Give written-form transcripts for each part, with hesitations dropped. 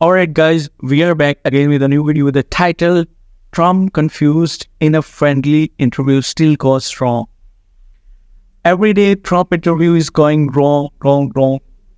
Alright guys, we are back again with a new video with the title Trump confused in a friendly interview still goes wrong. Every day Trump interview is going wrong,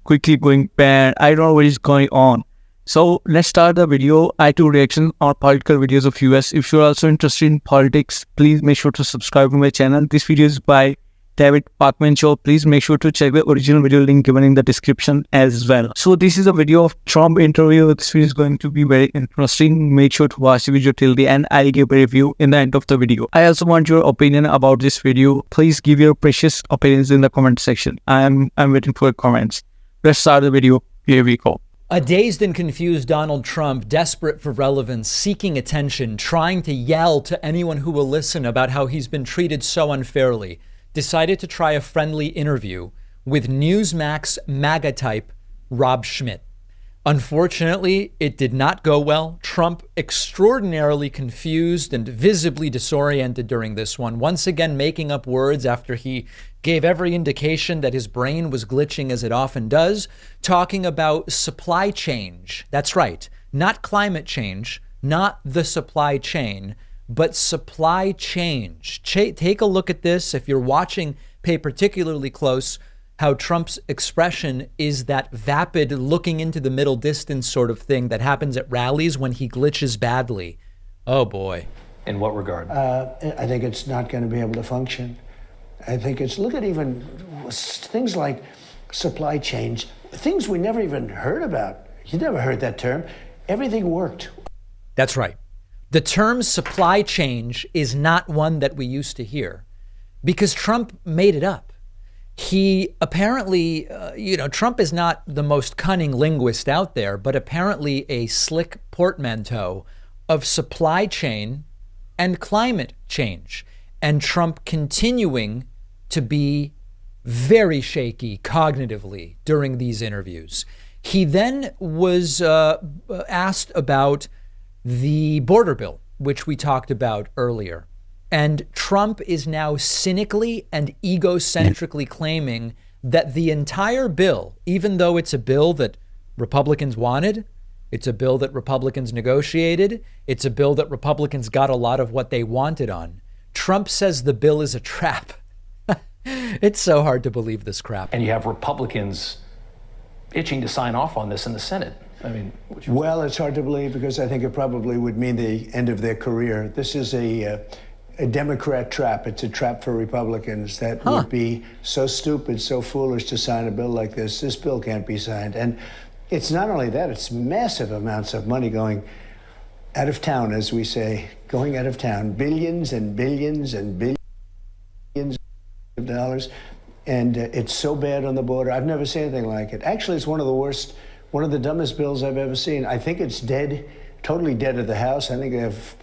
quickly going bad. I don't know what is going on. So let's start the video. I do reaction on political videos of US. If you're also interested in politics, please make sure to subscribe to my channel. This video is by David Pakman Show. Please make sure to check the original video link given in the description as well. So this is a video of Trump interview. This video is going to be very interesting. Make sure to watch the video till the end. I'll give a review in the end of the video. I also want your opinion about this video. Please give your precious opinions in the comment section. I'm waiting for your comments. Let's start the video. Here we go. A dazed and confused Donald Trump, desperate for relevance, seeking attention, trying to yell to anyone who will listen about how he's been treated so unfairly, decided to try a friendly interview with Newsmax MAGA type Rob Schmitt. Unfortunately, it did not go well. Trump extraordinarily confused and visibly disoriented during this one, once again making up words after he gave every indication that his brain was glitching as it often does, talking about supply change. That's right, not climate change, not the supply chain, but supply change. Take a look at this. If you're watching, pay particularly close how Trump's expression is that vapid looking into the middle distance sort of thing that happens at rallies when he glitches badly. Oh boy. In what regard? I think it's not going to be able to function. I think it's, look at even things like supply change, things we never even heard about. You never heard that term. Everything worked. That's right. The term supply change is not one that we used to hear because Trump made it up. He apparently, Trump is not the most cunning linguist out there, but apparently a slick portmanteau of supply chain and climate change. And Trump continuing to be very shaky cognitively during these interviews. He then was asked about the border bill, which we talked about earlier. And Trump is now cynically and egocentrically claiming that the entire bill, even though it's a bill that Republicans wanted, it's a bill that Republicans negotiated, it's a bill that Republicans got a lot of what they wanted on, Trump says the bill is a trap. It's so hard to believe this crap. And you have Republicans itching to sign off on this in the Senate. I mean, well, it's hard to believe because I think it probably would mean the end of their career. This is a Democrat trap. It's a trap for Republicans that would be so stupid, so foolish to sign a bill like this. This bill can't be signed. And it's not only that, it's massive amounts of money going out of town, as we say, going out of town, billions and billions and billions of dollars. And it's so bad on the border. I've never seen anything like it. Actually, it's one of the worst, one of the dumbest bills I've ever seen. I think it's dead, totally dead at the House. I think they have...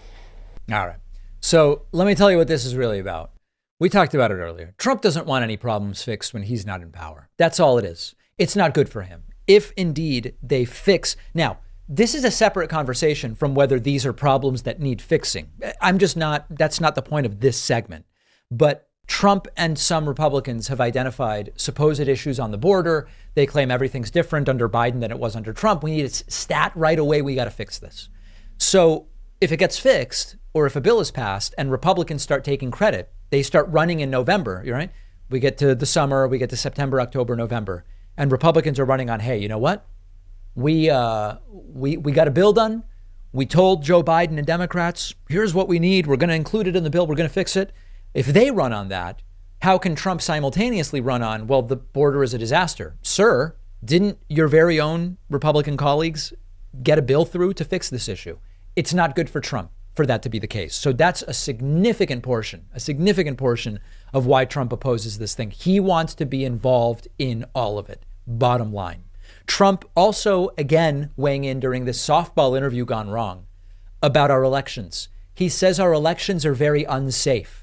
All right. So let me tell you what this is really about. We talked about it earlier. Trump doesn't want any problems fixed when he's not in power. That's all it is. It's not good for him. If indeed they fix... Now, this is a separate conversation from whether these are problems that need fixing. That's not the point of this segment. But Trump and some Republicans have identified supposed issues on the border. They claim everything's different under Biden than it was under Trump. We need a stat right away. We got to fix this. So if it gets fixed, or if a bill is passed and Republicans start taking credit, they start running in November, right? We get to the summer, we get to September, October, November, and Republicans are running on, hey, you know what? We got a bill done. We told Joe Biden and Democrats, here's what we need. We're going to include it in the bill. We're going to fix it. If they run on that, how can Trump simultaneously run on, well, the border is a disaster? Sir, didn't your very own Republican colleagues get a bill through to fix this issue? It's not good for Trump for that to be the case. So that's a significant portion of why Trump opposes this thing. He wants to be involved in all of it, bottom line. Trump also, again, weighing in during this softball interview gone wrong about our elections. He says our elections are very unsafe.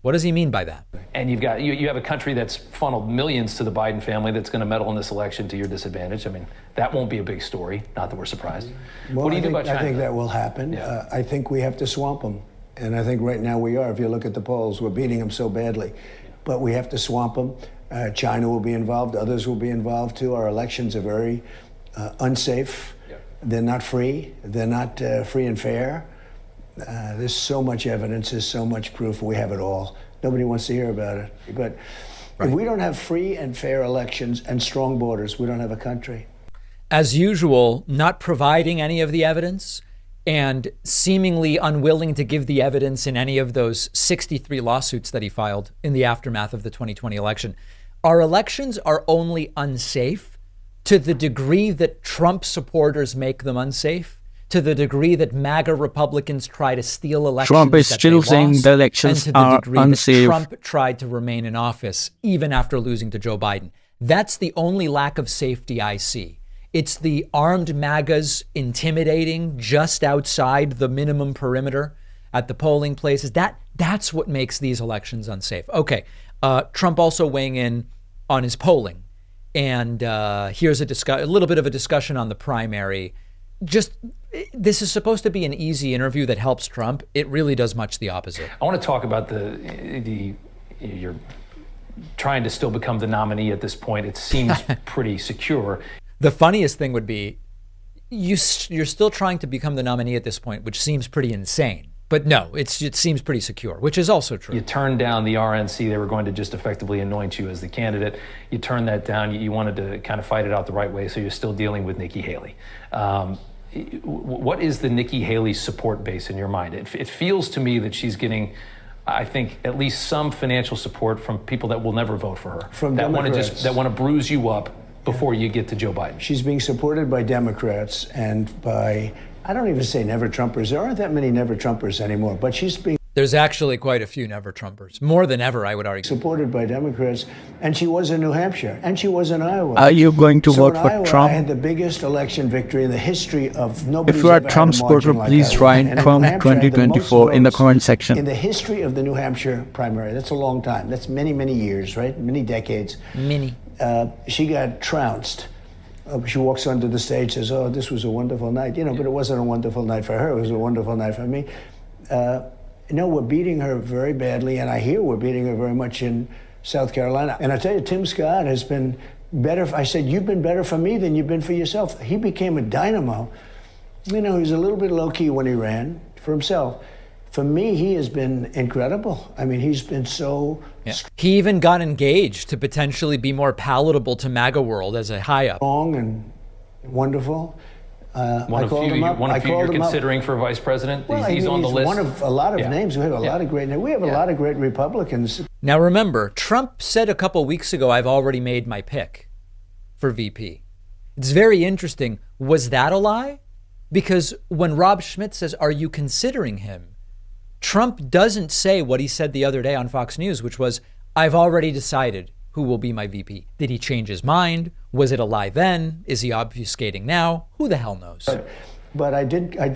What does he mean by that? And you've got you have a country that's funneled millions to the Biden family that's going to meddle in this election to your disadvantage. I mean, that won't be a big story. Not that we're surprised. Well, what do you do about China? I think that will happen. Yeah. I think we have to swamp them. And I think right now we are. If you look at the polls, we're beating them so badly. But we have to swamp them. China will be involved. Others will be involved too. Our elections are very unsafe. They're not free. They're not free and fair. There's so much evidence. There's so much proof. We have it all. Nobody wants to hear about it. But if we don't have free and fair elections and strong borders, we don't have a country. As usual, not providing any of the evidence and seemingly unwilling to give the evidence in any of those 63 lawsuits that he filed in the aftermath of the 2020 election. Our elections are only unsafe to the degree that Trump supporters make them unsafe, to the degree that MAGA Republicans try to steal elections. Trump is that still they saying lost, the elections and to the are degree unsafe. That Trump tried to remain in office even after losing to Joe Biden. That's the only lack of safety I see. It's the armed MAGAs intimidating just outside the minimum perimeter at the polling places. That's what makes these elections unsafe. Okay, Trump also weighing in on his polling. And here's a little bit of a discussion on the primary. This is supposed to be an easy interview that helps Trump. It really does much the opposite. I want to talk about you're trying to still become the nominee at this point. It seems pretty secure. The funniest thing would be you're still trying to become the nominee at this point, which seems pretty insane. But no, it seems pretty secure, which is also true. You turned down the RNC. They were going to just effectively anoint you as the candidate. You turned that down. You wanted to kind of fight it out the right way, so you're still dealing with Nikki Haley. What is the Nikki Haley support base in your mind? It feels to me that she's getting, I think, at least some financial support from people that will never vote for her. From Democrats. That want to bruise you up before you get to Joe Biden. She's being supported by Democrats and by, I don't even say never Trumpers. There aren't that many never Trumpers anymore, but she's being There's actually quite a few never Trumpers, more than ever, I would argue. supported by Democrats, and she was in New Hampshire, and she was in Iowa. Are you going to So vote in for Iowa, Trump? I had the biggest election victory in the history of nobody. If you are a Trump supporter, please write Trump 2024 in the comment section. In the history of the New Hampshire primary, that's a long time. That's many, many years, right? Many decades. She got trounced. She walks onto the stage, says, "Oh, this was a wonderful night," but it wasn't a wonderful night for her. It was a wonderful night for me. No, we're beating her very badly, and I hear we're beating her very much in South Carolina. And I tell you, Tim Scott has been better. I said, "You've been better for me than you've been for yourself." He became a dynamo. He was a little bit low-key when he ran for himself. For me, he has been incredible. I mean, he's been so He even got engaged to potentially be more palatable to MAGA world as a high up. strong and wonderful. One of you you're considering for vice president. Well, he's on the list. One of a lot of names. We have a lot of great names. We have a lot of great Republicans. Now remember, Trump said a couple weeks ago, I've already made my pick for VP. It's very interesting. Was that a lie? Because when Rob Schmidt says, are you considering him? Trump doesn't say what he said the other day on Fox News, which was, I've already decided who will be my VP. Did he change his mind? Was it a lie then? Is he obfuscating now? Who the hell knows? But I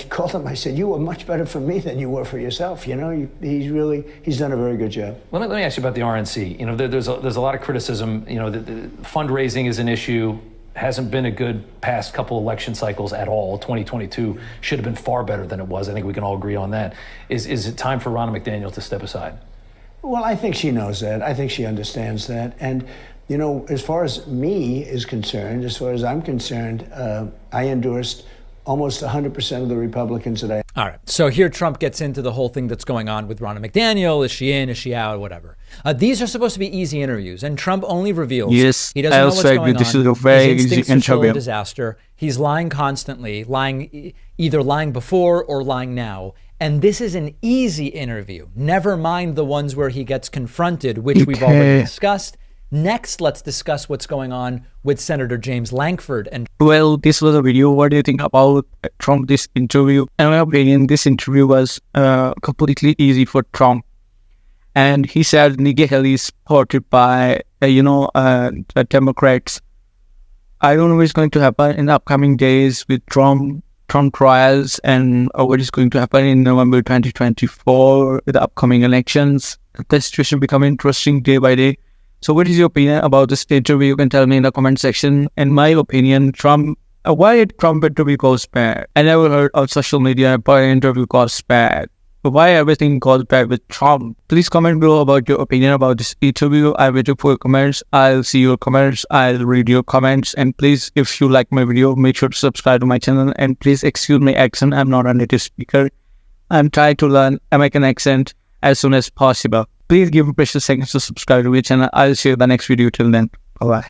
called him. I said, you were much better for me than you were for yourself. He's done a very good job. Let me ask you about the RNC. There's a lot of criticism. The fundraising is an issue. Hasn't been a good past couple election cycles at all. 2022 should have been far better than it was. I think we can all agree on that. Is it time for Ronna McDaniel to step aside? Well, I think she knows that. I think she understands that. And, as far as me is concerned, as far as I'm concerned, I endorsed almost 100% of the Republicans that I... All right. So here Trump gets into the whole thing that's going on with Ronna McDaniel. Is she in? Is she out? Whatever. These are supposed to be easy interviews, and Trump only reveals he doesn't know what's going on. This is a very His easy instincts are full interview. of disaster. He's lying constantly, either lying before or lying now. And this is an easy interview. Never mind the ones where he gets confronted, which we've already discussed. Next, let's discuss what's going on with Senator James Lankford. And Well, this was a video. What do you think about Trump, this interview? In my opinion, this interview was completely easy for Trump. And he said Nikki Haley is supported by, the Democrats. I don't know what's going to happen in the upcoming days with Trump trials and what is going to happen in November 2024 with the upcoming elections. The situation becoming interesting day by day. So what is your opinion about this interview? You can tell me in the comment section. In my opinion, why did Trump interview goes bad? I never heard on social media, but an interview goes bad. why everything goes bad with Trump. Please comment below about your opinion about this interview. I'm waiting for your comments. I'll see your comments. I'll read your comments. And please, if you like my video, make sure to subscribe to my channel. And please excuse my accent. I'm not a native speaker. I'm trying to learn American accent as soon as possible. Please give me precious seconds to subscribe to my channel. I'll see you in the next video. Till then, bye-bye.